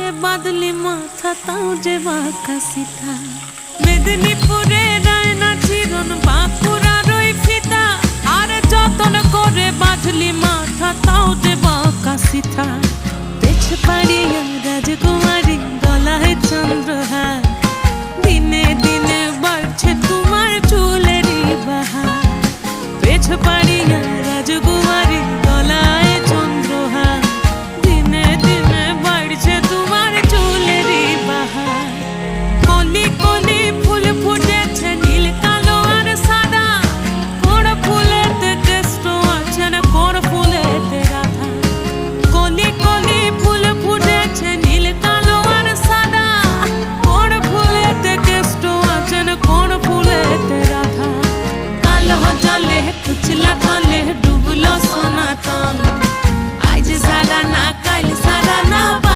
করে বাঁধলি মাথা তাও যে বাঁকা সিথা। মেদিনীপুরে রায়না চিরন বাঁকুড়ার ওই ফিতা, আর যতন করে বাঁধলি মাথা তাও যে বাঁকা সিথা। পেছ পাড়ি